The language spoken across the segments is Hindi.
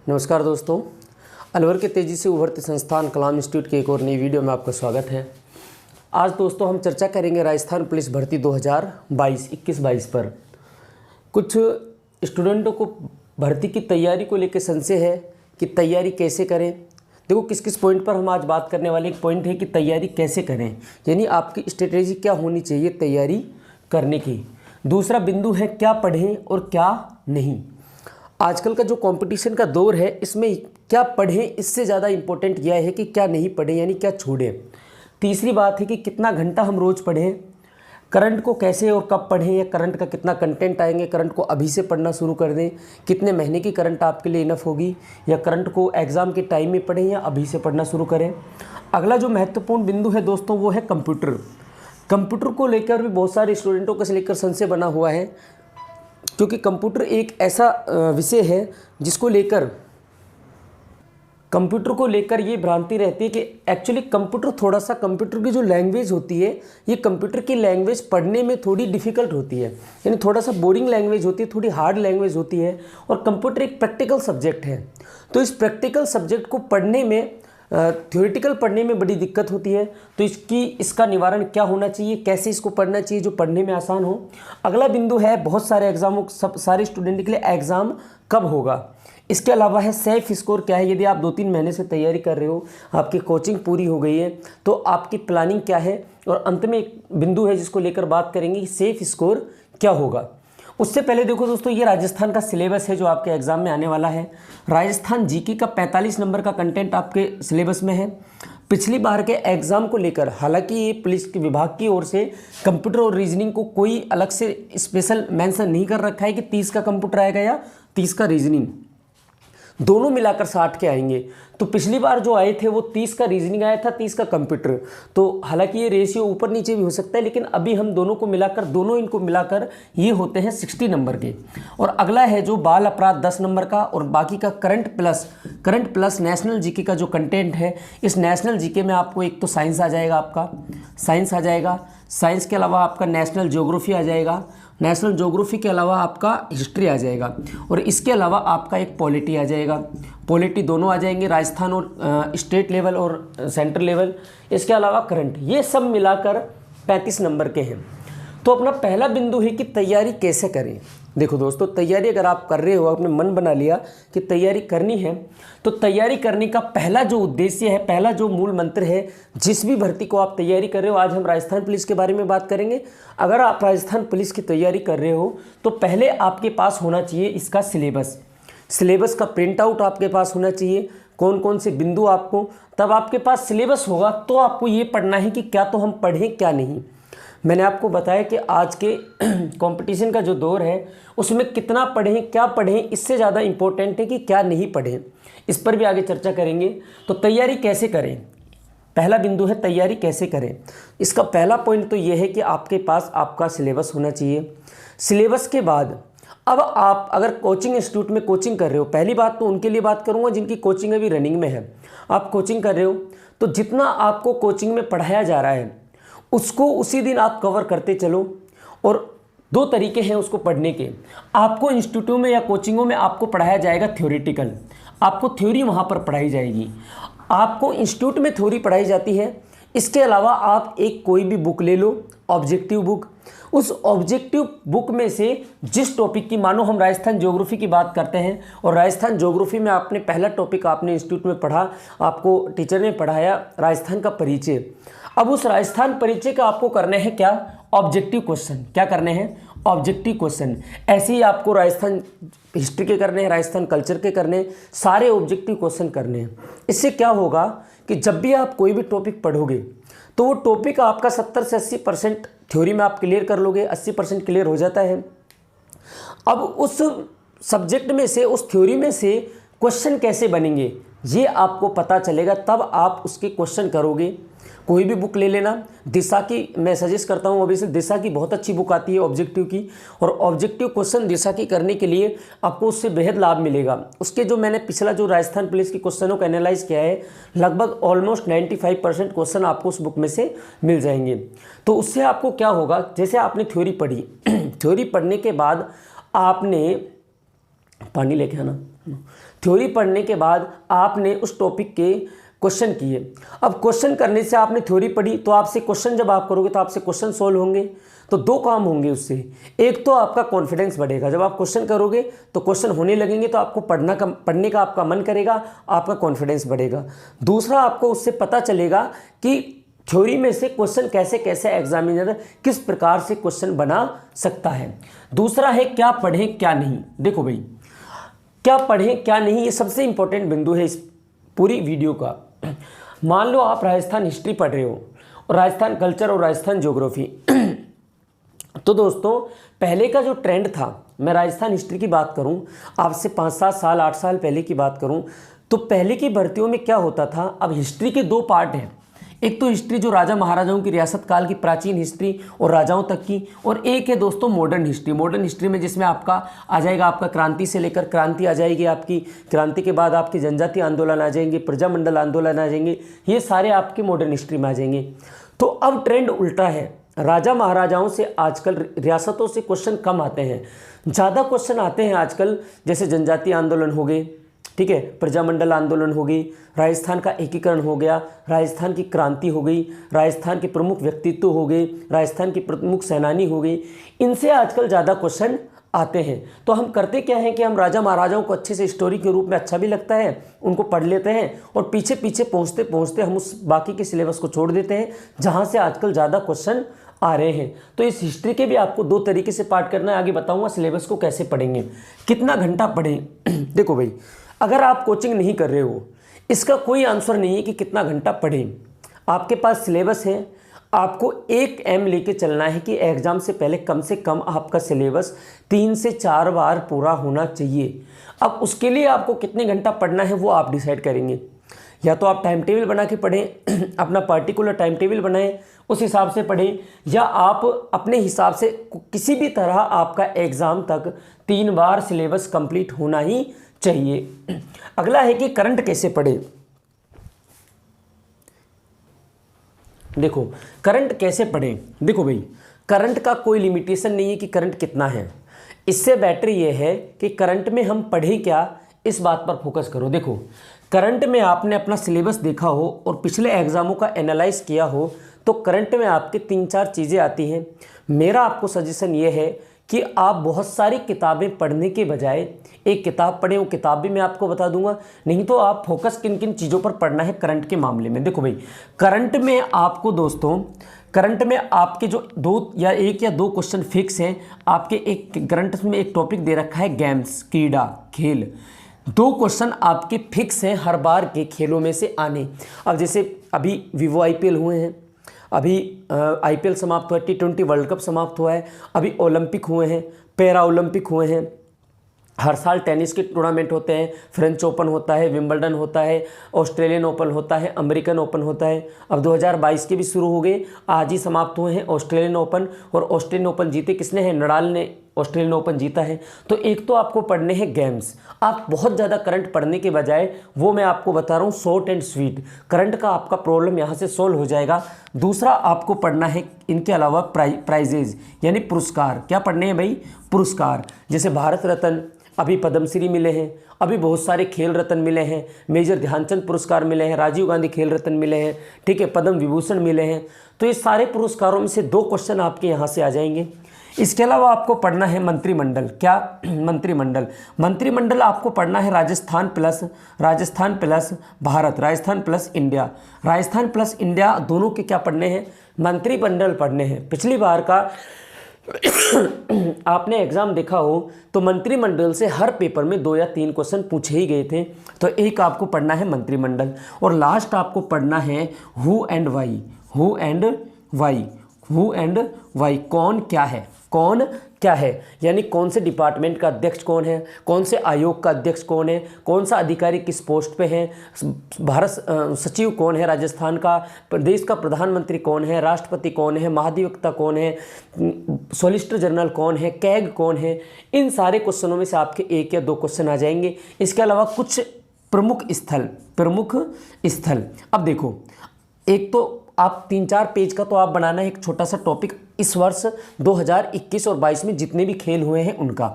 नमस्कार दोस्तों, अलवर के तेज़ी से उभरते संस्थान कलाम इंस्टीट्यूट के एक और नई वीडियो में आपका स्वागत है। आज दोस्तों हम चर्चा करेंगे राजस्थान पुलिस भर्ती 2022 21-22 पर। कुछ स्टूडेंटों को भर्ती की तैयारी को लेकर संशय है कि तैयारी कैसे करें। देखो किस किस पॉइंट पर हम आज बात करने वाले। एक पॉइंट है कि तैयारी कैसे करें, यानी आपकी स्ट्रेटेजी क्या होनी चाहिए तैयारी करने की। दूसरा बिंदु है क्या पढ़ें और क्या नहीं। आजकल का जो कंपटीशन का दौर है इसमें क्या पढ़ें इससे ज़्यादा इम्पोर्टेंट यह है कि क्या नहीं पढ़ें, यानी क्या छोड़ें। तीसरी बात है कि कितना घंटा हम रोज़ पढ़ें, करंट को कैसे और कब पढ़ें, या करंट का कितना कंटेंट आएंगे, करंट को अभी से पढ़ना शुरू कर दें, कितने महीने की करंट आपके लिए इनफ होगी, या करंट को एग्ज़ाम के टाइम में पढ़ें या अभी से पढ़ना शुरू करें। अगला जो महत्वपूर्ण बिंदु है दोस्तों वो है कंप्यूटर। कंप्यूटर को लेकर भी बहुत सारे स्टूडेंटों को लेकर संशय बना हुआ है, क्योंकि कंप्यूटर एक ऐसा विषय है जिसको लेकर कंप्यूटर को लेकर ये भ्रांति रहती है कि एक्चुअली कंप्यूटर की जो लैंग्वेज होती है, ये कंप्यूटर की लैंग्वेज पढ़ने में थोड़ी डिफ़िकल्ट होती है, यानी थोड़ा सा बोरिंग लैंग्वेज होती है, थोड़ी हार्ड लैंग्वेज होती है। और कंप्यूटर एक प्रैक्टिकल सब्जेक्ट है, तो इस प्रैक्टिकल सब्जेक्ट को पढ़ने में थ्योरेटिकल पढ़ने में बड़ी दिक्कत होती है। तो इसका निवारण क्या होना चाहिए, कैसे इसको पढ़ना चाहिए जो पढ़ने में आसान हो। अगला बिंदु है बहुत सारे एग्जामों सारे स्टूडेंट के लिए एग्ज़ाम कब होगा। इसके अलावा है सेल्फ स्कोर क्या है। यदि आप 2-3 महीने से तैयारी कर रहे हो, आपकी कोचिंग पूरी हो गई है, तो आपकी प्लानिंग क्या है। और अंत में एक बिंदु है जिसको लेकर बात करेंगे कि सेल्फ स्कोर क्या होगा। उससे पहले देखो दोस्तों, ये राजस्थान का सिलेबस है जो आपके एग्जाम में आने वाला है। राजस्थान जीके का 45 नंबर का कंटेंट आपके सिलेबस में है। पिछली बार के एग्ज़ाम को लेकर हालांकि ये पुलिस के विभाग की ओर से कंप्यूटर और रीजनिंग को कोई अलग से स्पेशल मेंशन नहीं कर रखा है कि 30 का कंप्यूटर आएगा या 30 का रीजनिंग, दोनों मिलाकर 60 के आएंगे। तो पिछली बार जो आए थे वो 30 का रीजनिंग आया था, 30 का कंप्यूटर। तो हालांकि ये रेशियो ऊपर नीचे भी हो सकता है, लेकिन अभी हम दोनों इनको मिलाकर ये होते हैं 60 नंबर के। और अगला है जो बाल अपराध 10 नंबर का, और बाकी का करंट प्लस नेशनल जीके का जो कंटेंट है। इस नेशनल जीके में आपको एक तो साइंस आ जाएगा, साइंस के अलावा आपका नेशनल ज्योग्राफी आ जाएगा, नेशनल ज्योग्राफी के अलावा आपका हिस्ट्री आ जाएगा, और इसके अलावा आपका एक पॉलिटी आ जाएगा। पॉलिटी दोनों आ जाएंगे, राजस्थान और स्टेट लेवल और सेंट्रल लेवल। इसके अलावा करंट, ये सब मिलाकर 35 नंबर के हैं। तो अपना पहला बिंदु है कि तैयारी कैसे करें। देखो दोस्तों, तैयारी अगर आप कर रहे हो, आपने मन बना लिया कि तैयारी करनी है, तो तैयारी करने का पहला जो उद्देश्य है, पहला जो मूल मंत्र है, जिस भी भर्ती को आप तैयारी कर रहे हो, आज हम राजस्थान पुलिस के बारे में बात करेंगे। अगर आप राजस्थान पुलिस की तैयारी कर रहे हो तो पहले आपके पास होना चाहिए इसका सिलेबस का प्रिंट आउट आपके पास होना चाहिए, कौन कौन से बिंदु आपको, तब आपके पास सिलेबस होगा तो आपको ये पढ़ना है कि क्या तो हम पढ़ें क्या नहीं। मैंने आपको बताया कि आज के कंपटीशन का जो दौर है उसमें कितना पढ़ें क्या पढ़ें, इससे ज़्यादा इम्पोर्टेंट है कि क्या नहीं पढ़ें। इस पर भी आगे चर्चा करेंगे। तो तैयारी कैसे करें, पहला बिंदु है तैयारी कैसे करें। इसका पहला पॉइंट तो ये है कि आपके पास आपका सिलेबस होना चाहिए। सिलेबस के बाद अब आप अगर कोचिंग इंस्टीट्यूट में कोचिंग कर रहे हो, पहली बात तो उनके लिए बात करूँगा जिनकी कोचिंग अभी रनिंग में है। आप कोचिंग कर रहे हो तो जितना आपको कोचिंग में पढ़ाया जा रहा है उसको उसी दिन आप कवर करते चलो। और 2 तरीके हैं उसको पढ़ने के। आपको इंस्टीट्यूटों में या कोचिंगों में आपको पढ़ाया जाएगा थ्योरेटिकल, आपको थ्योरी वहाँ पर पढ़ाई जाएगी, आपको इंस्टीट्यूट में थ्योरी पढ़ाई जाती है। इसके अलावा आप एक कोई भी बुक ले लो, ऑब्जेक्टिव बुक, उस ऑब्जेक्टिव बुक में से जिस टॉपिक की, मानो हम राजस्थान ज्योग्राफी की बात करते हैं और राजस्थान ज्योग्राफी में आपने पहला टॉपिक आपने इंस्टीट्यूट में पढ़ा, आपको टीचर ने पढ़ाया राजस्थान का परिचय। अब उस राजस्थान परिचय का आपको करने हैं क्या, ऑब्जेक्टिव क्वेश्चन। क्या करने हैं, ऑब्जेक्टिव क्वेश्चन। ऐसे ही आपको राजस्थान हिस्ट्री के करने हैं, राजस्थान कल्चर के करने हैं, सारे ऑब्जेक्टिव क्वेश्चन करने हैं। इससे क्या होगा कि जब भी आप कोई भी टॉपिक पढ़ोगे तो वो टॉपिक आपका 70 से 80% थ्योरी में आप क्लियर कर लोगे, 80% क्लियर हो जाता है। अब उस सब्जेक्ट में से, उस थ्योरी में से क्वेश्चन कैसे बनेंगे ये आपको पता चलेगा, तब आप उसके क्वेश्चन करोगे। कोई भी बुक ले लेना, दिशा की मैं सजेस्ट करता हूँ, अभी से दिशा की बहुत अच्छी बुक आती है ऑब्जेक्टिव की, और ऑब्जेक्टिव क्वेश्चन दिशा की करने के लिए आपको उससे बेहद लाभ मिलेगा। उसके जो मैंने पिछला जो राजस्थान पुलिस की क्वेश्चनों को एनालाइज किया है, लगभग ऑलमोस्ट 95% क्वेश्चन आपको उस बुक में से मिल जाएंगे। तो उससे आपको क्या होगा, जैसे आपने थ्योरी पढ़ी थ्योरी पढ़ने के बाद आपने पानी लेके आना, थ्योरी पढ़ने के बाद आपने उस टॉपिक के क्वेश्चन किए। अब क्वेश्चन करने से आपने थ्योरी पढ़ी, तो आपसे क्वेश्चन जब आप करोगे तो आपसे क्वेश्चन सोल्व होंगे, तो दो काम होंगे उससे। एक तो आपका कॉन्फिडेंस बढ़ेगा, जब आप क्वेश्चन करोगे तो क्वेश्चन होने लगेंगे तो आपको पढ़ने का आपका मन करेगा, आपका कॉन्फिडेंस बढ़ेगा। दूसरा, आपको उससे पता चलेगा कि थ्योरी में से क्वेश्चन कैसे कैसे एग्जामिनर किस प्रकार से क्वेश्चन बना सकता है। दूसरा है क्या पढ़ें क्या नहीं। देखो भाई, क्या पढ़ें क्या नहीं, ये सबसे इंपॉर्टेंट बिंदु है इस पूरी वीडियो का। मान लो आप राजस्थान हिस्ट्री पढ़ रहे हो और राजस्थान कल्चर और राजस्थान ज्योग्राफी। तो दोस्तों, पहले का जो ट्रेंड था, मैं राजस्थान हिस्ट्री की बात करूं, आपसे 5-7 साल 8 साल पहले की बात करूं, तो पहले की भर्तियों में क्या होता था। अब हिस्ट्री के दो पार्ट हैं, एक तो हिस्ट्री जो राजा महाराजाओं की रियासत काल की प्राचीन हिस्ट्री और राजाओं तक की, और एक है दोस्तों मॉडर्न हिस्ट्री। मॉडर्न हिस्ट्री में जिसमें आपका आ जाएगा, आपका क्रांति से लेकर क्रांति आ जाएगी, आपकी क्रांति के बाद आपके जनजातीय आंदोलन आ जाएंगे, प्रजामंडल आंदोलन आ जाएंगे, ये सारे आपके मॉडर्न हिस्ट्री में आ जाएंगे। तो अब ट्रेंड उल्टा है, राजा महाराजाओं से आजकल रियासतों से क्वेश्चन कम आते हैं, ज़्यादा क्वेश्चन आते हैं आजकल। जैसे जनजातीय आंदोलन हो गए, ठीक है, प्रजामंडल आंदोलन हो गई, राजस्थान का एकीकरण हो गया, राजस्थान की क्रांति हो गई, राजस्थान के प्रमुख व्यक्तित्व हो गए, राजस्थान के प्रमुख सेनानी हो गए, इनसे आजकल ज़्यादा क्वेश्चन आते हैं। तो हम करते क्या हैं कि हम राजा महाराजाओं को अच्छे से स्टोरी के रूप में अच्छा भी लगता है, उनको पढ़ लेते हैं, और पीछे पीछे पहुँचते पहुँचते हम उस बाकी के सिलेबस को छोड़ देते हैं जहाँ से आजकल ज़्यादा क्वेश्चन आ रहे हैं। तो इस हिस्ट्री के भी आपको दो तरीके से पार्ट करना है, आगे बताऊँगा सिलेबस को कैसे पढ़ेंगे, कितना घंटा पढ़ें। देखो भाई, अगर आप कोचिंग नहीं कर रहे हो, इसका कोई आंसर नहीं है कि कितना घंटा पढ़ें। आपके पास सिलेबस है, आपको एक एम लेके चलना है कि एग्ज़ाम से पहले कम से कम आपका सिलेबस 3 से 4 बार पूरा होना चाहिए। अब उसके लिए आपको कितने घंटा पढ़ना है वो आप डिसाइड करेंगे। या तो आप टाइम टेबल बना के पढ़ें, अपना पर्टिकुलर टाइम टेबल बनाएं, उस हिसाब से पढ़ें, या आप अपने हिसाब से किसी भी तरह आपका एग्ज़ाम तक 3 बार सिलेबस कंप्लीट होना ही चाहिए। अगला है कि करंट कैसे पढ़े। देखो, करंट कैसे पढ़े। देखो भाई, करंट का कोई लिमिटेशन नहीं है कि करंट कितना है, इससे बेटर ये है कि करंट में हम पढ़े क्या, इस बात पर फोकस करो। देखो, करंट में आपने अपना सिलेबस देखा हो और पिछले एग्जामों का एनालाइज किया हो, तो करंट में आपके 3-4 चीज़ें आती हैं। मेरा आपको सजेशन ये है कि आप बहुत सारी किताबें पढ़ने के बजाय एक किताब पढ़ें, वो किताब भी मैं आपको बता दूंगा। नहीं तो आप फोकस किन किन चीज़ों पर पढ़ना है करंट के मामले में। देखो भाई, करंट में आपको दोस्तों, करंट में आपके जो 2 या 1 या 2 क्वेश्चन फिक्स हैं। आपके एक करंट में एक टॉपिक दे रखा है गेम्स, क्रीड़ा, खेल। 2 क्वेश्चन आपके फिक्स हैं हर बार के खेलों में से आने। अब जैसे अभी विवो IPL हुए हैं, अभी IPL समाप्त हुआ है, T20 वर्ल्ड कप समाप्त हुआ है, अभी ओलंपिक हुए हैं, पैरा ओलंपिक हुए हैं, हर साल टेनिस के टूर्नामेंट होते हैं, फ्रेंच ओपन होता है, विंबलडन होता है, ऑस्ट्रेलियन ओपन होता है, अमेरिकन ओपन होता है। अब 2022 के भी शुरू हो गए, आज ही समाप्त हुए हैं ऑस्ट्रेलियन ओपन। और ऑस्ट्रेलियन ओपन जीते किसने हैं? नडाल ने ऑस्ट्रेलियन ओपन जीता है। तो एक तो आपको पढ़ने हैं गेम्स। आप बहुत ज़्यादा करंट पढ़ने के बजाय, वो मैं आपको बता रहा हूँ शॉर्ट एंड स्वीट, करंट का आपका प्रॉब्लम यहाँ से सॉल्व हो जाएगा। दूसरा आपको पढ़ना है इनके अलावा प्राइजेज यानी पुरस्कार। क्या पढ़ने हैं भाई? पुरस्कार। जैसे भारत रत्न, अभी पद्मश्री मिले हैं, अभी बहुत सारे खेल रत्न मिले हैं, मेजर ध्यानचंद पुरस्कार मिले हैं, राजीव गांधी खेल रत्न मिले हैं, ठीक है, पद्म विभूषण मिले हैं। तो ये सारे पुरस्कारों में से 2 क्वेश्चन आपके यहाँ से आ जाएंगे। इसके अलावा आपको पढ़ना है मंत्रिमंडल। क्या? मंत्रिमंडल। मंत्रिमंडल आपको पढ़ना है Rajasthan plus Bharat, Rajasthan plus India. Rajasthan plus India दोनों के क्या पढ़ने हैं? मंत्रिमंडल पढ़ने हैं। पिछली बार का आपने एग्जाम देखा हो तो मंत्रिमंडल से हर पेपर में 2 या 3 क्वेश्चन पूछे ही गए थे। तो एक आपको पढ़ना है मंत्रिमंडल, और लास्ट आपको पढ़ना है who and why. Who and why, who and why, कौन क्या है, कौन क्या है, यानी कौन से डिपार्टमेंट का अध्यक्ष कौन है, कौन से आयोग का अध्यक्ष कौन है, कौन सा अधिकारी किस पोस्ट पे है, भारत सचिव कौन है राजस्थान का, प्रदेश का प्रधानमंत्री कौन है, राष्ट्रपति कौन है, महाधिवक्ता कौन है, सॉलिसिटर जनरल कौन है, कैग कौन है। इन सारे क्वेश्चनों में से आपके 1 या 2 क्वेश्चन आ जाएंगे। इसके अलावा कुछ प्रमुख स्थल। अब देखो, एक तो आप 3-4 पेज का तो आप बनाना है एक छोटा सा टॉपिक इस वर्ष 2021 और 22 में जितने भी खेल हुए हैं उनका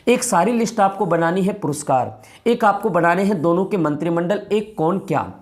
एक सारी लिस्ट आपको बनानी है। पुरस्कार एक आपको बनाने हैं दोनों के मंत्रिमंडल, एक कौन क्या।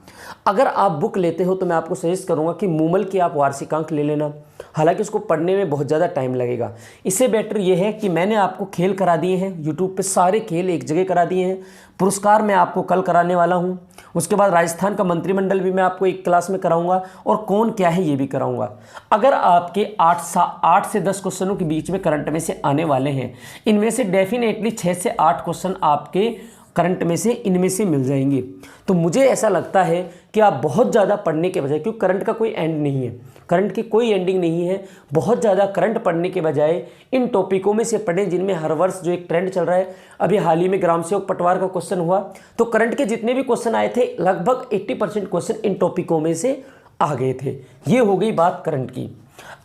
अगर आप बुक लेते हो तो मैं आपको सजेस्ट करूंगा कि मूमल की आप वार्षिकांक ले लेना, हालांकि उसको पढ़ने में बहुत ज़्यादा टाइम लगेगा। इससे बेटर ये है कि मैंने आपको खेल करा दिए हैं, यूट्यूब पे सारे खेल एक जगह करा दिए हैं। पुरस्कार मैं आपको कल कराने वाला हूँ, उसके बाद राजस्थान का मंत्रिमंडल भी मैं आपको एक क्लास में कराऊंगा और कौन क्या है ये भी कराऊंगा। अगर आपके 8 से 10 क्वेश्चनों के बीच में करंट में से आने वाले हैं, इनमें से डेफिनेटली 6 से 8 क्वेश्चन आपके करंट में से इनमें से मिल जाएंगे। तो मुझे ऐसा लगता है कि आप बहुत ज़्यादा पढ़ने के बजाय, क्योंकि करंट का कोई एंड नहीं है, करंट की कोई एंडिंग नहीं है, बहुत ज़्यादा करंट पढ़ने के बजाय इन टॉपिकों में से पढ़ें जिनमें हर वर्ष जो एक ट्रेंड चल रहा है। अभी हाल ही में ग्राम सेवक पटवार का क्वेश्चन हुआ तो करंट के जितने भी क्वेश्चन आए थे लगभग 80% क्वेश्चन इन टॉपिकों में से आ गए थे। ये हो गई बात करंट की।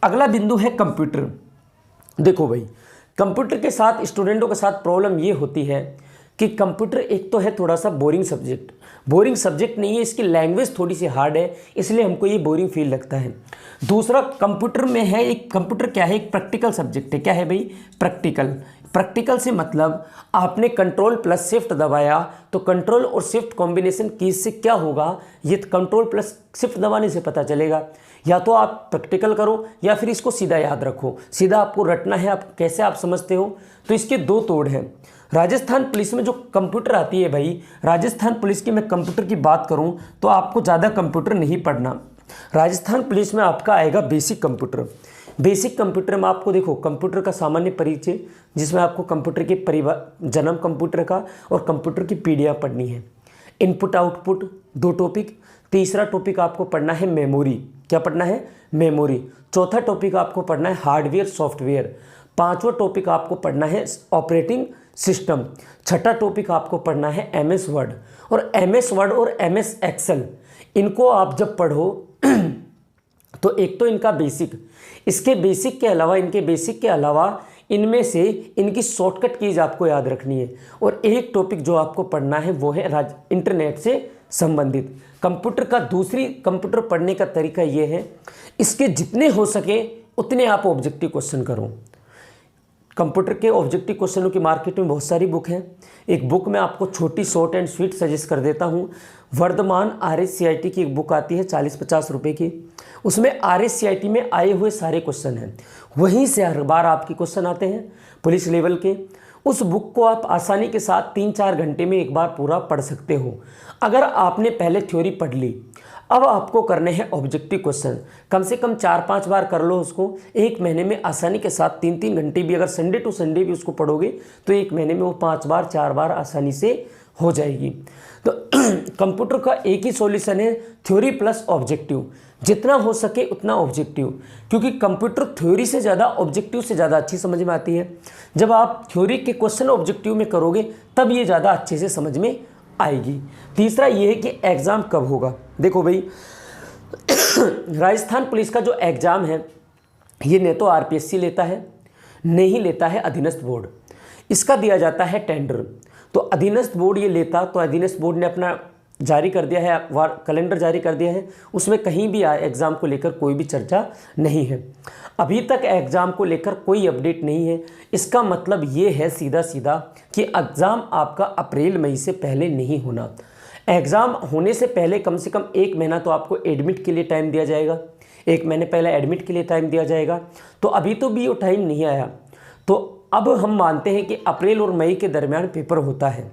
अगला बिंदु है कंप्यूटर। देखो भाई, कंप्यूटर के साथ स्टूडेंटों के साथ प्रॉब्लम ये होती है कि कंप्यूटर एक तो है थोड़ा सा बोरिंग सब्जेक्ट, बोरिंग सब्जेक्ट नहीं है, इसकी लैंग्वेज थोड़ी सी हार्ड है, इसलिए हमको ये बोरिंग फील लगता है। दूसरा, कंप्यूटर में है एक, कंप्यूटर क्या है, एक प्रैक्टिकल सब्जेक्ट है। क्या है भाई? प्रैक्टिकल। प्रैक्टिकल से मतलब आपने कंट्रोल प्लस शिफ्ट दबाया तो कंट्रोल और शिफ्ट कॉम्बिनेशन की से क्या होगा, ये कंट्रोल प्लस शिफ्ट दबाने से पता चलेगा। या तो आप प्रैक्टिकल करो या फिर इसको सीधा याद रखो, सीधा आपको रटना है, आप कैसे आप समझते हो। तो इसके दो तोड़ हैं। राजस्थान पुलिस में जो कंप्यूटर आती है भाई, राजस्थान पुलिस की मैं कंप्यूटर की बात करूं तो आपको ज़्यादा कंप्यूटर नहीं पढ़ना। राजस्थान पुलिस में आपका आएगा बेसिक कंप्यूटर। बेसिक कंप्यूटर में आपको देखो कंप्यूटर का सामान्य परिचय, जिसमें आपको कंप्यूटर के जन्म कंप्यूटर का और कंप्यूटर की पीढ़ियाँ पढ़नी है। Input output 2 topic. तीसरा टॉपिक आपको पढ़ना है मेमोरी। क्या पढ़ना है? मेमोरी। चौथा टॉपिक आपको पढ़ना है हार्डवेयर सॉफ्टवेयर। पांचवा टॉपिक आपको पढ़ना है ऑपरेटिंग सिस्टम। छठा टॉपिक आपको पढ़ना है एमएस वर्ड। और एमएस वर्ड और एमएस एक्सेल, इनको आप जब पढ़ो तो एक तो इनका बेसिक, इसके बेसिक के अलावा, इनके बेसिक के अलावा इनमें से इनकी शॉर्टकट कीज आपको याद रखनी है। और एक टॉपिक जो आपको पढ़ना है वो है इंटरनेट से संबंधित। कंप्यूटर का दूसरी कंप्यूटर पढ़ने का तरीका ये है, इसके जितने हो सके उतने आप ऑब्जेक्टिव क्वेश्चन करो। कंप्यूटर के ऑब्जेक्टिव क्वेश्चनों की मार्केट में बहुत सारी बुक हैं। एक बुक मैं आपको छोटी शॉर्ट एंड स्वीट सजेस्ट कर देता हूँ। वर्धमान RSCIT की एक बुक आती है 40-50 रुपये की, उसमें RSCIT में आए हुए सारे क्वेश्चन हैं, वहीं से हर बार आपके क्वेश्चन आते हैं पुलिस लेवल के। उस बुक को आप आसानी के साथ 3-4 घंटे में एक बार पूरा पढ़ सकते हो। अगर आपने पहले थ्योरी पढ़ ली, अब आपको करने हैं ऑब्जेक्टिव क्वेश्चन। कम से कम 4-5 बार कर लो उसको, एक महीने में आसानी के साथ 3-3 घंटे भी, अगर संडे टू संडे भी उसको पढ़ोगे तो एक महीने में वो 5 बार 4 बार आसानी से हो जाएगी। तो कंप्यूटर का एक ही सॉल्यूशन है, थ्योरी प्लस ऑब्जेक्टिव। जितना हो सके उतना ऑब्जेक्टिव, क्योंकि कंप्यूटर थ्योरी से ज़्यादा ऑब्जेक्टिव से ज़्यादा अच्छी समझ में आती है। जब आप थ्योरी के क्वेश्चन ऑब्जेक्टिव में करोगे तब ये ज़्यादा अच्छे से समझ में आएगी। तीसरा ये है कि एग्ज़ाम कब होगा। देखो भाई, राजस्थान पुलिस का जो एग्ज़ाम है ये न तो RPSC लेता है, नहीं लेता है अधीनस्थ बोर्ड, इसका दिया जाता है टेंडर। तो अधीनस्थ बोर्ड ये लेता, तो अधीनस्थ बोर्ड ने अपना जारी कर दिया है, कैलेंडर जारी कर दिया है, उसमें कहीं भी एग्ज़ाम को लेकर कोई भी चर्चा नहीं है। अभी तक एग्ज़ाम को लेकर कोई अपडेट नहीं है। इसका मतलब ये है सीधा सीधा कि एग्ज़ाम आपका अप्रैल मई से पहले नहीं होना। एग्ज़ाम होने से पहले कम से कम 1 महीना तो आपको एडमिट के लिए टाइम दिया जाएगा, 1 महीने पहले एडमिट के लिए टाइम दिया जाएगा। तो अभी तो भी वो टाइम नहीं आया, तो अब हम मानते हैं कि अप्रैल और मई के दरमियान पेपर होता है।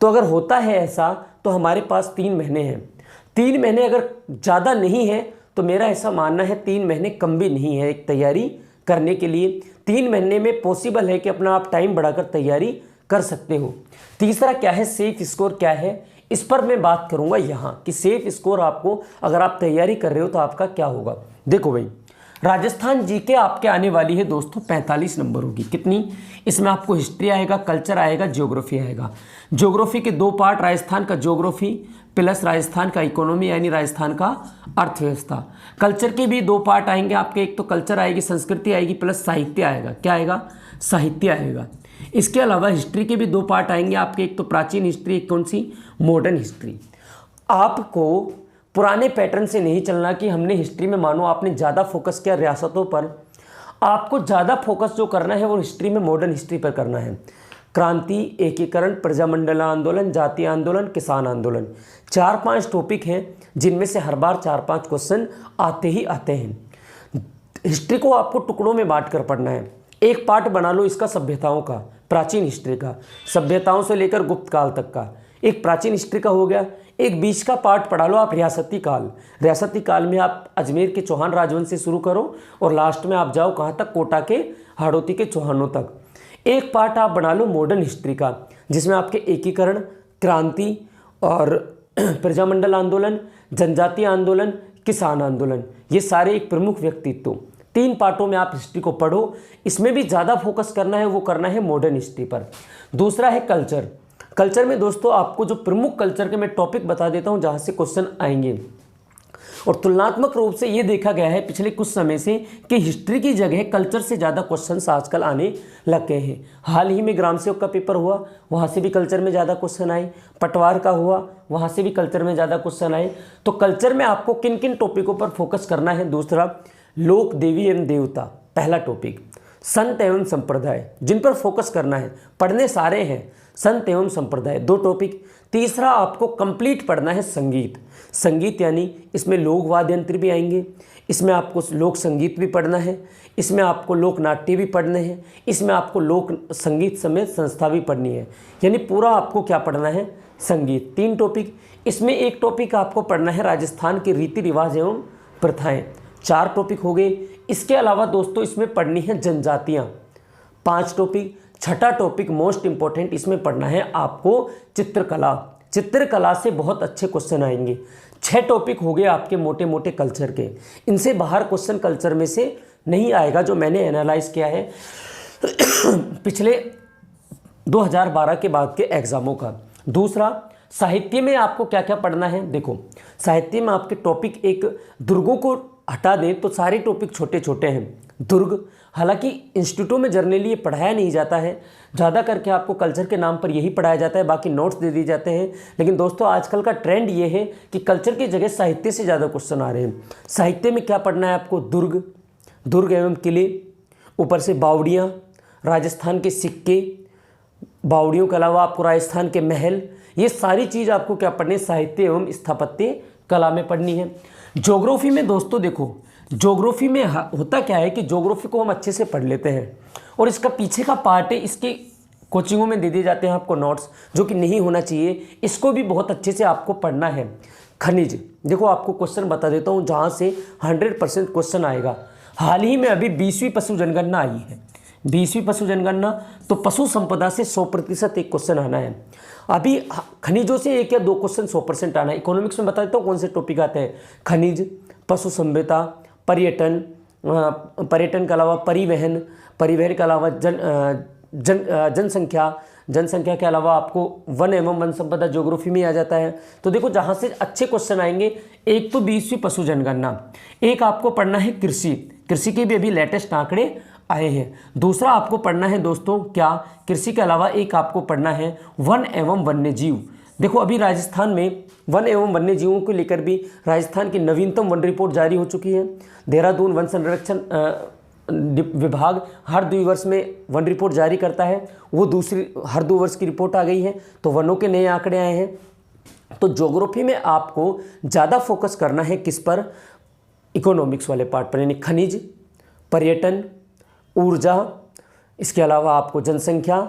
तो अगर होता है ऐसा तो हमारे पास 3 महीने हैं। 3 महीने अगर ज़्यादा नहीं है तो मेरा ऐसा मानना है 3 महीने कम भी नहीं है एक तैयारी करने के लिए। 3 महीने में पॉसिबल है कि अपना आप टाइम बढ़ाकर तैयारी कर सकते हो। तीसरा क्या है, सेफ स्कोर क्या है, इस पर मैं बात करूंगा यहाँ कि सेफ स्कोर आपको अगर आप तैयारी कर रहे हो तो आपका क्या होगा। देखो भाई, राजस्थान जीके आपके आने वाली है दोस्तों 45 नंबर होगी। कितनी? इसमें आपको हिस्ट्री आएगा, कल्चर आएगा, ज्योग्राफी आएगा। ज्योग्राफी के 2 पार्ट, राजस्थान का ज्योग्राफी प्लस राजस्थान का इकोनॉमी यानी राजस्थान का अर्थव्यवस्था। कल्चर के भी 2 पार्ट आएंगे आपके, एक तो कल्चर आएगी, संस्कृति आएगी, प्लस साहित्य आएगा। क्या आएगा? साहित्य आएगा। इसके अलावा हिस्ट्री के भी 2 पार्ट आएंगे आपके, एक तो प्राचीन हिस्ट्री, एक कौन सी? Modern history. आपको पुराने पैटर्न से नहीं चलना कि हमने हिस्ट्री में मानो आपने ज़्यादा फोकस किया रियासतों पर, आपको ज़्यादा फोकस जो करना है वो हिस्ट्री में मॉडर्न हिस्ट्री पर करना है। क्रांति, एकीकरण, प्रजामंडल आंदोलन, जातीय आंदोलन, किसान आंदोलन, 4-5 टॉपिक हैं जिनमें से हर बार 4-5 क्वेश्चन आते ही आते हैं। हिस्ट्री को आपको टुकड़ों में बांट कर पढ़ना है। एक पार्ट बना लो इसका सभ्यताओं का, प्राचीन हिस्ट्री का, सभ्यताओं से लेकर गुप्त काल तक का एक प्राचीन हिस्ट्री का हो गया। एक बीच का पार्ट पढ़ा लो आप रियासती काल। रियासती काल में आप अजमेर के चौहान राजवंश से शुरू करो और लास्ट में आप जाओ कहाँ तक, कोटा के हाड़ौती के चौहानों तक। एक पार्ट आप बना लो मॉडर्न हिस्ट्री का, जिसमें आपके एकीकरण, क्रांति और प्रजामंडल आंदोलन, जनजातीय आंदोलन, किसान आंदोलन, ये सारे एक प्रमुख व्यक्तित्व। 3 पार्टों में आप हिस्ट्री को पढ़ो। इसमें भी ज़्यादा फोकस करना है वो करना है मॉडर्न हिस्ट्री पर। दूसरा है कल्चर। कल्चर में दोस्तों आपको जो प्रमुख कल्चर के मैं टॉपिक बता देता हूँ जहाँ से क्वेश्चन आएंगे। और तुलनात्मक रूप से ये देखा गया है पिछले कुछ समय से कि हिस्ट्री की जगह कल्चर से ज़्यादा क्वेश्चंस आजकल आने लग गए हैं। हाल ही में ग्राम सेवक का पेपर हुआ, वहाँ से भी कल्चर में ज़्यादा क्वेश्चन आए। पटवार का हुआ, वहाँ से भी कल्चर में ज़्यादा क्वेश्चन आए। तो कल्चर में आपको किन किन टॉपिकों पर फोकस करना है? दूसरा, लोक, देवी एवं देवता, पहला टॉपिक। संत एवं संप्रदाय, जिन पर फोकस करना है, पढ़ने सारे हैं, संत एवं संप्रदाय 2 टॉपिक। तीसरा, आपको कंप्लीट पढ़ना है संगीत। संगीत यानी इसमें लोक वाद्य यंत्र भी आएंगे, इसमें आपको लोक संगीत भी पढ़ना है, इसमें आपको लोक नाट्य भी पढ़ने हैं, इसमें आपको लोक संगीत समेत संस्था भी पढ़नी है। यानी पूरा आपको क्या पढ़ना है? संगीत। 3 टॉपिक। इसमें एक टॉपिक आपको पढ़ना है राजस्थान के रीति रिवाज एवं प्रथाएं। 4 टॉपिक हो गए। इसके अलावा दोस्तों इसमें पढ़नी है जनजातियाँ, 5 टॉपिक। छठा टॉपिक मोस्ट इंपॉर्टेंट, इसमें पढ़ना है आपको चित्रकला। चित्रकला से बहुत अच्छे क्वेश्चन आएंगे। 6 टॉपिक हो गए आपके मोटे मोटे कल्चर के। इनसे बाहर क्वेश्चन कल्चर में से नहीं आएगा, जो मैंने एनालाइज किया है पिछले 2012 के बाद के एग्जामों का। दूसरा, साहित्य में आपको क्या क्या पढ़ना है? देखो, साहित्य में आपके टॉपिक, एक दुर्गों को हटा दें तो सारे टॉपिक छोटे छोटे हैं। दुर्ग, हालांकि इंस्टीट्यूटों में जर्नली ये पढ़ाया नहीं जाता है, ज़्यादा करके आपको कल्चर के नाम पर यही पढ़ाया जाता है, बाकी नोट्स दे दिए जाते हैं। लेकिन दोस्तों आजकल का ट्रेंड ये है कि कल्चर की जगह साहित्य से ज़्यादा क्वेश्चन आ रहे हैं। साहित्य में क्या पढ़ना है आपको? दुर्ग, दुर्ग एवं किले, ऊपर से बावड़ियाँ, राजस्थान के सिक्के, बावड़ियों के अलावा आपको राजस्थान के महल, ये सारी चीज़ आपको क्या पढ़नी है? साहित्य एवं स्थापत्य कला में पढ़नी है। ज्योग्राफी में दोस्तों देखो, ज्योग्राफी में होता क्या है कि ज्योग्राफी को हम अच्छे से पढ़ लेते हैं और इसका पीछे का पार्ट है, इसके कोचिंगों में दे दिए जाते हैं आपको नोट्स, जो कि नहीं होना चाहिए। इसको भी बहुत अच्छे से आपको पढ़ना है। खनिज, देखो आपको क्वेश्चन बता देता हूँ जहाँ से 100% क्वेश्चन आएगा। हाल ही में अभी 20वीं पशु जनगणना आई है, 20वीं पशु जनगणना, तो पशु संपदा से 100% एक क्वेश्चन आना है। अभी खनिजों से 1 या 2 क्वेश्चन 100% आना है। इकोनॉमिक्स में बता देता हूँ कौन से टॉपिक आते हैं। खनिज, पशु संपदा, पर्यटन, पर्यटन के अलावा परिवहन, परिवहन के अलावा जनसंख्या के अलावा आपको वन एवं वन संपदा ज्योग्राफी में आ जाता है। तो देखो जहाँ से अच्छे क्वेश्चन आएंगे, एक तो 20वीं पशु जनगणना, एक आपको पढ़ना है कृषि, कृषि के भी अभी लेटेस्ट आंकड़े आए हैं। दूसरा आपको पढ़ना है दोस्तों क्या? कृषि के अलावा एक आपको पढ़ना है वन एवं वन्य जीव। देखो अभी राजस्थान में वन एवं वन्य जीवों को लेकर भी राजस्थान की नवीनतम वन रिपोर्ट जारी हो चुकी है। देहरादून वन संरक्षण विभाग हर 2 वर्ष में वन रिपोर्ट जारी करता है, वो दूसरी हर 2 वर्ष की रिपोर्ट आ गई है, तो वनों के नए आंकड़े आए हैं। तो ज्योग्राफी में आपको ज़्यादा फोकस करना है किस पर? इकोनॉमिक्स वाले पार्ट पर, यानी खनिज, पर्यटन, ऊर्जा, इसके अलावा आपको जनसंख्या,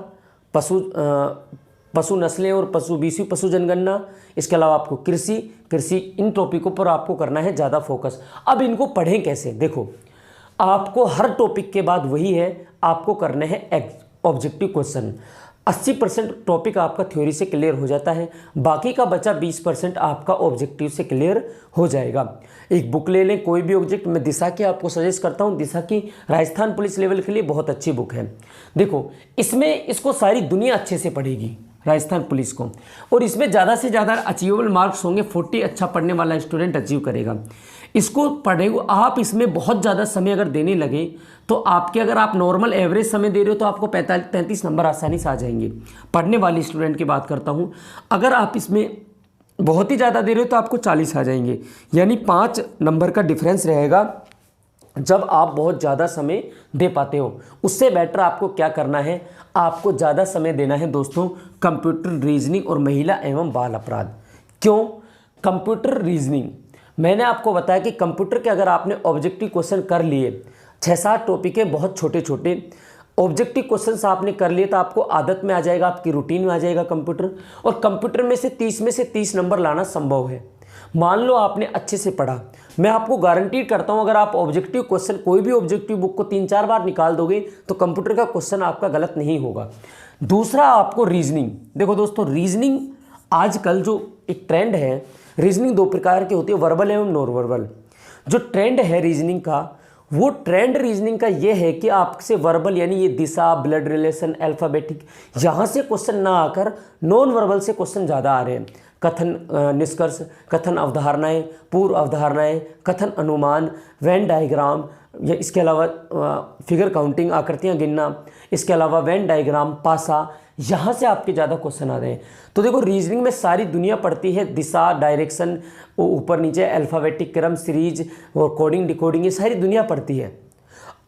पशु नस्लें और 20वीं पशु जनगणना, इसके अलावा आपको कृषि, इन टॉपिकों पर आपको करना है ज़्यादा फोकस। अब इनको पढ़ें कैसे? देखो आपको हर टॉपिक के बाद वही है, आपको करने हैं ऑब्जेक्टिव क्वेश्चन। 80% टॉपिक आपका थ्योरी से क्लियर हो जाता है, बाकी का बचा 20% आपका ऑब्जेक्टिव से क्लियर हो जाएगा। एक बुक ले लें कोई भी ऑब्जेक्ट, मैं दिशा की आपको सजेस्ट करता हूँ। दिशा की राजस्थान पुलिस लेवल के लिए बहुत अच्छी बुक है। देखो इसमें इसको सारी दुनिया अच्छे से पढ़ेगी, राजस्थान पुलिस को, और इसमें ज़्यादा से ज़्यादा अचीवेबल मार्क्स होंगे। 40 अच्छा पढ़ने वाला स्टूडेंट अचीव करेगा। इसको पढ़ेगा आप, इसमें बहुत ज़्यादा समय अगर देने लगे तो आपके, अगर आप नॉर्मल एवरेज समय दे रहे हो तो आपको 35 नंबर आसानी से आ जाएंगे। पढ़ने वाले स्टूडेंट की बात करता हूँ। अगर आप इसमें बहुत ही ज़्यादा दे रहे हो तो आपको 40 आ जाएंगे, यानी 5 नंबर का डिफरेंस रहेगा जब आप बहुत ज़्यादा समय दे पाते हो। उससे बेटर आपको क्या करना है, आपको ज़्यादा समय देना है दोस्तों कंप्यूटर रीजनिंग और महिला एवं बाल अपराध। क्यों? कंप्यूटर रीजनिंग मैंने आपको बताया कि कंप्यूटर के अगर आपने ऑब्जेक्टिव क्वेश्चन कर लिए, 6-7 टॉपिक है बहुत छोटे छोटे ऑब्जेक्टिव क्वेश्चंस आपने कर लिए तो आपको आदत में आ जाएगा, आपकी रूटीन में आ जाएगा कंप्यूटर, और कंप्यूटर में से 30 नंबर लाना संभव है। मान लो आपने अच्छे से पढ़ा, मैं आपको गारंटी करता हूं अगर आप ऑब्जेक्टिव क्वेश्चन कोई भी ऑब्जेक्टिव बुक को 3-4 बार निकाल दोगे तो कंप्यूटर का क्वेश्चन आपका गलत नहीं होगा। दूसरा आपको रीजनिंग, देखो दोस्तों रीजनिंग आजकल जो एक ट्रेंड है, रीजनिंग 2 प्रकार की होती है, वर्बल एवं नॉन वर्बल। जो ट्रेंड है रीजनिंग का, वो ट्रेंड रीजनिंग का ये है कि आपसे वर्बल यानी ये दिशा, ब्लड रिलेशन, अल्फ़ाबेटिक यहाँ से क्वेश्चन ना आकर नॉन वर्बल से क्वेश्चन ज़्यादा आ रहे हैं। कथन निष्कर्ष, कथन अवधारणाएं, पूर्व अवधारणाएं, कथन अनुमान, वेन डायग्राम, या इसके अलावा फिगर काउंटिंग, आकृतियां गिनना, इसके अलावा वेन डायग्राम, पासा, यहाँ से आपके ज़्यादा क्वेश्चन आ रहे हैं। तो देखो रीजनिंग में सारी दुनिया पढ़ती है, दिशा, डायरेक्शन, ऊपर नीचे, अल्फ़ाबेटिक क्रम, सीरीज और कोडिंग डिकोडिंग, ये सारी दुनिया पढ़ती है।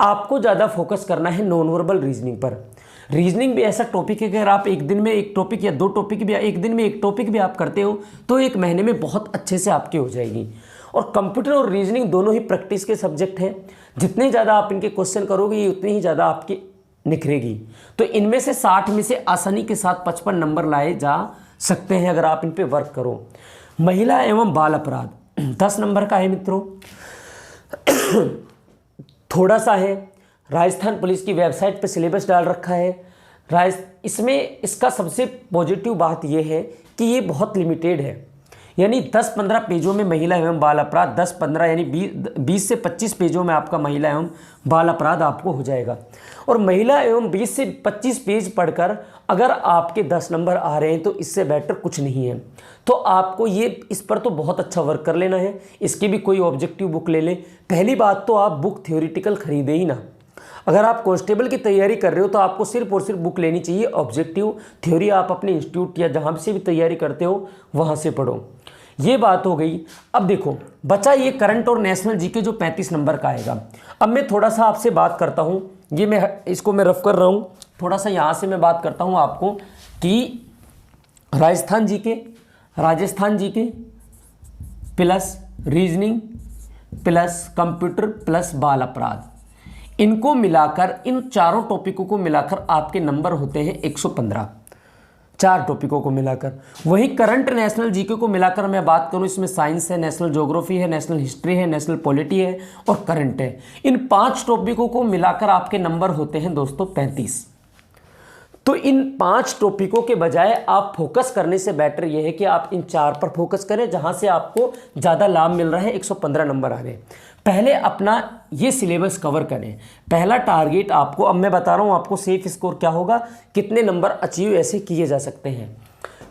आपको ज़्यादा फोकस करना है नॉन वर्बल रीजनिंग पर। रीजनिंग भी ऐसा टॉपिक है कि अगर आप एक दिन में एक टॉपिक या 2 टॉपिक भी, एक दिन में एक टॉपिक भी आप करते हो तो 1 महीने में बहुत अच्छे से आपकी हो जाएगी। और कंप्यूटर और रीजनिंग दोनों ही प्रैक्टिस के सब्जेक्ट हैं, जितने ज़्यादा आप इनके क्वेश्चन करोगे ये उतनी ही ज़्यादा आपकी निखरेगी। तो इनमें से 60 में से आसानी के साथ 55 नंबर लाए जा सकते हैं अगर आप इन पे वर्क करो। महिला एवं बाल अपराध 10 नंबर का है मित्रों, थोड़ा सा है। राजस्थान पुलिस की वेबसाइट पर सिलेबस डाल रखा है। इसमें इसका सबसे पॉजिटिव बात यह है कि ये बहुत लिमिटेड है, यानी 10-15 पेजों में महिला एवं बाल अपराध, 10-15 यानी 20 से 25 पेजों में आपका महिला एवं बाल अपराध आपको हो जाएगा। और महिला एवं 20 से 25 पेज पढ़कर अगर आपके 10 नंबर आ रहे हैं तो इससे बेटर कुछ नहीं है। तो आपको ये इस पर तो बहुत अच्छा वर्क कर लेना है। इसकी भी कोई ऑब्जेक्टिव बुक ले ले। पहली बात तो आप बुक थ्योरेटिकल खरीदे ही ना। अगर आप कांस्टेबल की तैयारी कर रहे हो तो आपको सिर्फ और सिर्फ बुक लेनी चाहिए ऑब्जेक्टिव। थ्योरी आप अपने इंस्टीट्यूट या जहाँ से भी तैयारी करते हो वहाँ से पढ़ो। ये बात हो गई। अब देखो बचा ये करंट और नेशनल जीके जो 35 नंबर का आएगा। अब मैं थोड़ा सा आपसे बात करता हूँ, ये इसको मैं रफ कर रहा हूँ, थोड़ा सा यहाँ से मैं बात करता हूँ आपको कि Rajasthan GK plus reasoning plus computer plus बाल अपराध, इनको मिलाकर, इन चारों टॉपिकों को मिलाकर आपके नंबर होते हैं 115, 4 टॉपिकों को मिलाकर। वहीं करंट नेशनल जीके को मिलाकर मैं बात करूं, इसमें साइंस है, नेशनल ज्योग्राफी है, नेशनल हिस्ट्री है, नेशनल पॉलिटी है और करंट है। इन 5 टॉपिकों को मिलाकर आपके नंबर होते हैं दोस्तों 35। तो इन 5 टॉपिकों के बजाय आप फोकस करने से बेटर यह है कि आप इन 4 पर फोकस करें जहां से आपको ज़्यादा लाभ मिल रहा है। 115 नंबर आ रहे हैं। पहले अपना ये सिलेबस कवर करें। पहला टारगेट आपको, अब मैं बता रहा हूँ आपको सेफ स्कोर क्या होगा, कितने नंबर अचीव ऐसे किए जा सकते हैं।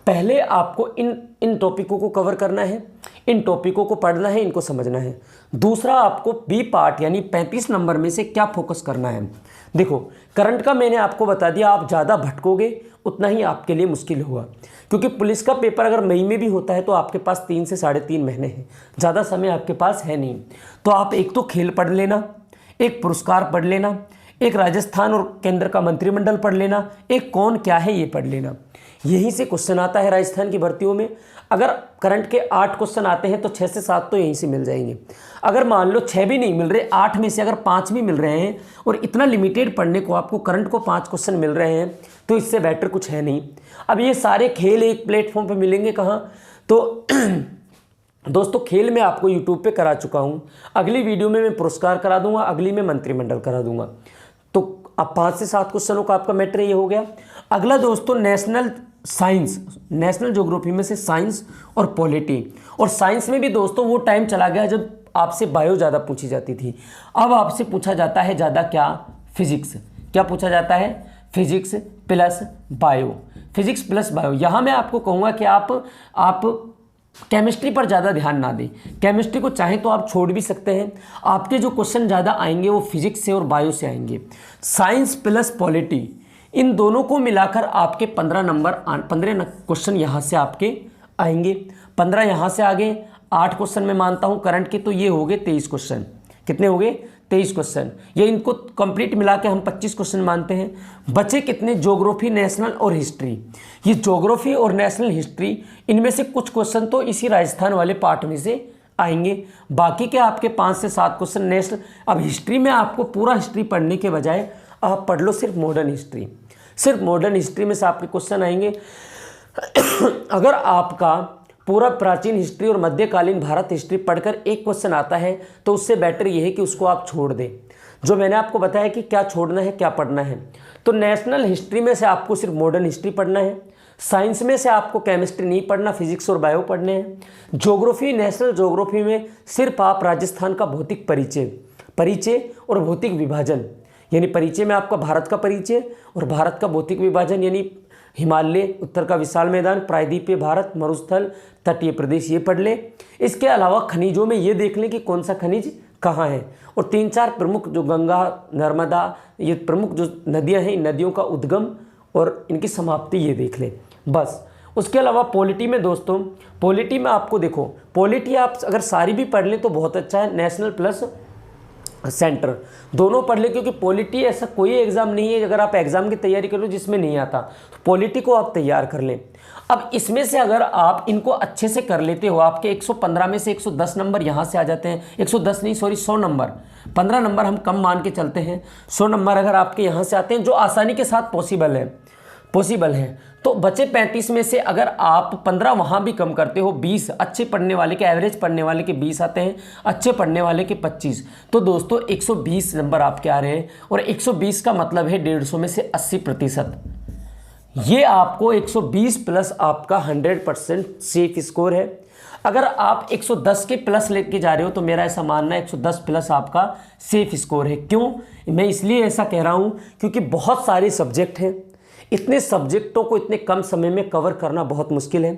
पहले आपको इन टॉपिकों को कवर करना है, इन टॉपिकों को पढ़ना है, इनको समझना है। दूसरा आपको बी पार्ट यानी 35 नंबर में से क्या फोकस करना है। देखो करंट का मैंने आपको बता दिया, आप ज़्यादा भटकोगे उतना ही आपके लिए मुश्किल होगा, क्योंकि पुलिस का पेपर अगर मई में भी होता है तो आपके पास 3 से 3.5 महीने हैं, ज़्यादा समय आपके पास है नहीं। तो आप एक तो खेल पढ़ लेना, एक पुरस्कार पढ़ लेना, एक राजस्थान और केंद्र का मंत्रिमंडल पढ़ लेना, एक कौन क्या है ये पढ़ लेना। यहीं से क्वेश्चन आता है राजस्थान की भर्तियों में। अगर करंट के 8 क्वेश्चन आते हैं तो 6 से 7 तो यहीं से मिल जाएंगे। अगर मान लो 6 भी नहीं मिल रहे, 8 में से अगर 5 भी मिल रहे हैं और इतना लिमिटेड पढ़ने को आपको करंट को 5 क्वेश्चन मिल रहे हैं तो इससे बेटर कुछ है नहीं। अब ये सारे खेल एक प्लेटफॉर्म पे मिलेंगे कहाँ, तो दोस्तों खेल मैं आपको यूट्यूब पे करा चुका हूँ। अगली वीडियो में मैं पुरस्कार करा दूंगा, अगली में मंत्रिमंडल करा दूंगा। तो अब 5 से 7 क्वेश्चनों का आपका मैटर ये हो गया। अगला दोस्तों नेशनल साइंस, नेशनल ज्योग्राफी में से साइंस और पॉलिटी। और साइंस में भी दोस्तों वो टाइम चला गया जब आपसे बायो ज़्यादा पूछी जाती थी। अब आपसे पूछा जाता है ज़्यादा क्या, फिजिक्स। क्या पूछा जाता है, physics plus bio, physics plus bio. यहाँ मैं आपको कहूँगा कि आप केमिस्ट्री पर ज़्यादा ध्यान ना दें। केमिस्ट्री को चाहे तो आप छोड़ भी सकते हैं। आपके जो क्वेश्चन ज़्यादा आएंगे वो फिजिक्स से और बायो से आएंगे। साइंस प्लस पॉलिटी, इन दोनों को मिलाकर आपके 15 क्वेश्चन यहाँ से आपके आएंगे। 15 यहाँ से आ गए, 8 क्वेश्चन मैं मानता हूँ करंट के, तो ये हो गए 23 क्वेश्चन। कितने हो गए, 23 क्वेश्चन, ये इनको कंप्लीट मिला के हम 25 क्वेश्चन मानते हैं। बचे कितने? ज्योग्राफी, नेशनल और हिस्ट्री। ये ज्योग्राफी और नेशनल हिस्ट्री, इनमें से कुछ क्वेश्चन तो इसी राजस्थान वाले पार्ट में से आएंगे, बाकी के आपके 5 से 7 क्वेश्चन नेशनल। अब हिस्ट्री में आपको पूरा हिस्ट्री पढ़ने के बजाय आप पढ़ लो सिर्फ मॉडर्न हिस्ट्री, सिर्फ मॉडर्न हिस्ट्री में से आपके क्वेश्चन आएंगे। अगर आपका पूरा प्राचीन हिस्ट्री और मध्यकालीन भारत हिस्ट्री पढ़कर एक क्वेश्चन आता है तो उससे बेटर ये है कि उसको आप छोड़ दें। जो मैंने आपको बताया कि क्या छोड़ना है क्या पढ़ना है, तो नेशनल हिस्ट्री में से आपको सिर्फ मॉडर्न हिस्ट्री पढ़ना है, साइंस में से आपको केमिस्ट्री नहीं पढ़ना, फिजिक्स और बायो पढ़ने हैं। ज्योग्राफी, नेशनल ज्योग्राफी में सिर्फ आप राजस्थान का भौतिक परिचय और भौतिक विभाजन, यानी परिचय में आपका भारत का परिचय और भारत का भौतिक विभाजन, यानी हिमालय, उत्तर का विशाल मैदान, प्रायद्वीपीय भारत, मरुस्थल, तटीय प्रदेश, ये पढ़ ले। इसके अलावा खनिजों में ये देख लें कि कौन सा खनिज कहाँ है, और 3-4 प्रमुख जो गंगा, नर्मदा, ये प्रमुख जो नदियाँ हैं, इन नदियों का उद्गम और इनकी समाप्ति ये देख लें बस। उसके अलावा पॉलिटी में दोस्तों, पॉलिटी में आपको देखो, पॉलिटी आप अगर सारी भी पढ़ लें तो बहुत अच्छा है, नेशनल प्लस सेंटर दोनों पढ़ ले, क्योंकि पॉलिटी ऐसा कोई एग्जाम नहीं है अगर आप एग्जाम की तैयारी कर लो जिसमें नहीं आता, तो पॉलिटी को आप तैयार कर लें। अब इसमें से अगर आप इनको अच्छे से कर लेते हो, आपके 115 में से 110 नंबर यहाँ से आ जाते हैं, 110 नहीं सॉरी 100 नंबर, 15 नंबर हम कम मान के चलते हैं, 100 नंबर अगर आपके यहाँ से आते हैं जो आसानी के साथ पॉसिबल है, तो बचे 35 में से अगर आप 15 वहाँ भी कम करते हो, 20 अच्छे पढ़ने वाले के, एवरेज पढ़ने वाले के 20 आते हैं, अच्छे पढ़ने वाले के 25, तो दोस्तों 120 नंबर आपके आ रहे हैं। और 120 का मतलब है 150 में से 80%। ये आपको 120 प्लस आपका 100% सेफ स्कोर है। अगर आप 110 के प्लस लेके जा रहे हो तो मेरा ऐसा मानना है 110 प्लस आपका सेफ स्कोर है। क्यों? मैं इसलिए ऐसा कह रहा हूँ क्योंकि बहुत सारे सब्जेक्ट हैं, इतने सब्जेक्टों को इतने कम समय में कवर करना बहुत मुश्किल है,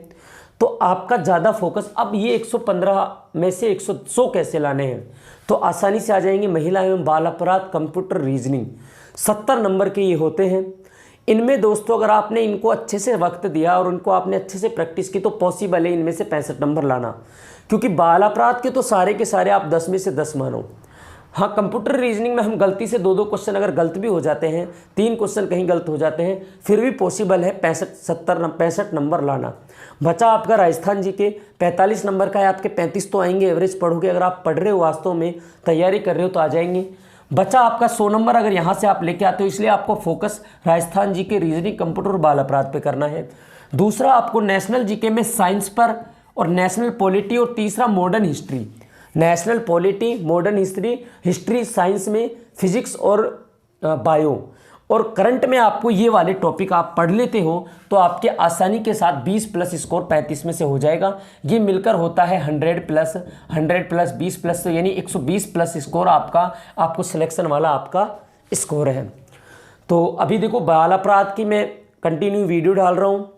तो आपका ज़्यादा फोकस, अब ये 115 में से 100 कैसे लाने हैं, तो आसानी से आ जाएंगे। महिला एवं बाल अपराध, कंप्यूटर, रीजनिंग, 70 नंबर के ये होते हैं। इनमें दोस्तों अगर आपने इनको अच्छे से वक्त दिया और उनको आपने अच्छे से प्रैक्टिस की तो पॉसिबल है इनमें से 65 नंबर लाना, क्योंकि बाल अपराध के तो सारे के सारे आप 10 में से 10 मानो। हाँ, कंप्यूटर रीजनिंग में हम गलती से 2-2 क्वेश्चन अगर गलत भी हो जाते हैं, 3 क्वेश्चन कहीं गलत हो जाते हैं, फिर भी पॉसिबल है 65 नंबर लाना। बचा आपका राजस्थान जी के 45 नंबर का है, आपके 35 तो आएंगे, एवरेज पढ़ोगे, अगर आप पढ़ रहे हो वास्तव में तैयारी कर रहे हो तो आ जाएंगे। बचा आपका 100 नंबर अगर यहाँ से आप लेके आते हो, इसलिए आपको फोकस राजस्थान जी के, रीजनिंग, कंप्यूटर और बाल अपराध पे करना है। दूसरा आपको नेशनल जीके में साइंस पर और नेशनल पॉलिटी, और तीसरा modern history, national polity, modern history science में फिजिक्स और बायो और करंट में आपको ये वाले टॉपिक आप पढ़ लेते हो तो आपके आसानी के साथ 20 प्लस स्कोर 35 में से हो जाएगा। ये मिलकर होता है 100 प्लस 20 प्लस, तो यानी 120 प्लस स्कोर आपको सिलेक्शन वाला आपका स्कोर है। तो अभी देखो बाल अपराध की मैं कंटिन्यू वीडियो डाल रहा हूँ।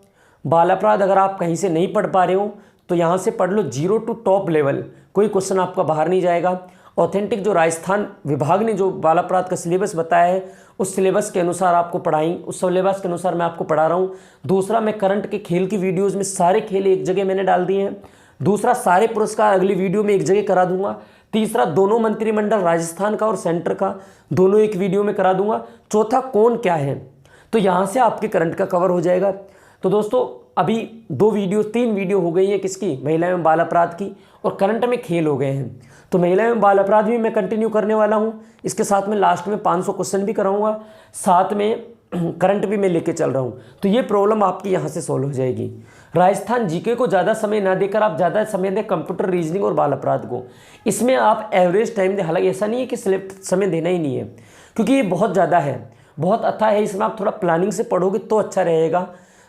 बाल अपराध अगर आप कहीं से नहीं पढ़ पा रहे हो तो यहाँ से पढ़ लो, 0 टू टॉप लेवल, कोई क्वेश्चन आपका बाहर नहीं जाएगा। ऑथेंटिक जो राजस्थान विभाग ने जो बाल अपराध का सिलेबस बताया है उस सिलेबस के अनुसार आपको पढ़ाएंगे, उस सिलेबस के अनुसार मैं आपको पढ़ा रहा हूँ। दूसरा, मैं करंट के खेल की वीडियोज़ में सारे खेल एक जगह मैंने डाल दिए हैं। दूसरा, सारे पुरस्कार अगली वीडियो में एक जगह करा दूंगा। तीसरा, दोनों मंत्रिमंडल राजस्थान का और सेंटर का दोनों एक वीडियो में करा दूंगा। चौथा, कौन क्या है, तो यहाँ से आपके करंट का कवर हो जाएगा। तो दोस्तों अभी 3 वीडियो हो गई हैं किसकी, महिला एवं बाल अपराध की, और करंट में खेल हो गए हैं। तो महिला एवं बाल अपराध भी मैं कंटिन्यू करने वाला हूँ। इसके साथ में लास्ट में 500 क्वेश्चन भी कराऊंगा, साथ में करंट भी मैं लेके चल रहा हूँ। तो ये प्रॉब्लम आपकी यहाँ से सॉल्व हो जाएगी। राजस्थान जीके को ज़्यादा समय ना देकर आप ज़्यादा समय दें कंप्यूटर, रीजनिंग और बाल अपराध को। इसमें आप एवरेज टाइम दें, हालांकि ऐसा नहीं है कि समय देना ही नहीं है, क्योंकि ये बहुत ज़्यादा है, बहुत अच्छा है। इसमें आप थोड़ा प्लानिंग से पढ़ोगे तो अच्छा रहेगा।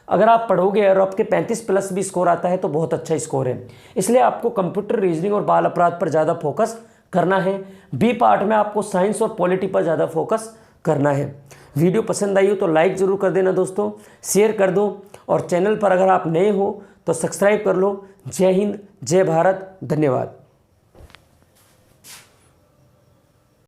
अगर आप पढ़ोगे और आपके 35 प्लस भी स्कोर आता है तो बहुत अच्छा स्कोर है। इसलिए आपको कंप्यूटर, रीजनिंग और बाल अपराध पर ज़्यादा फोकस करना है। बी पार्ट में आपको साइंस और पॉलिटी पर ज़्यादा फोकस करना है। वीडियो पसंद आई हो तो लाइक ज़रूर कर देना दोस्तों, शेयर कर दो, और चैनल पर अगर आप नए हो तो सब्सक्राइब कर लो। जय हिंद, जय भारत, धन्यवाद।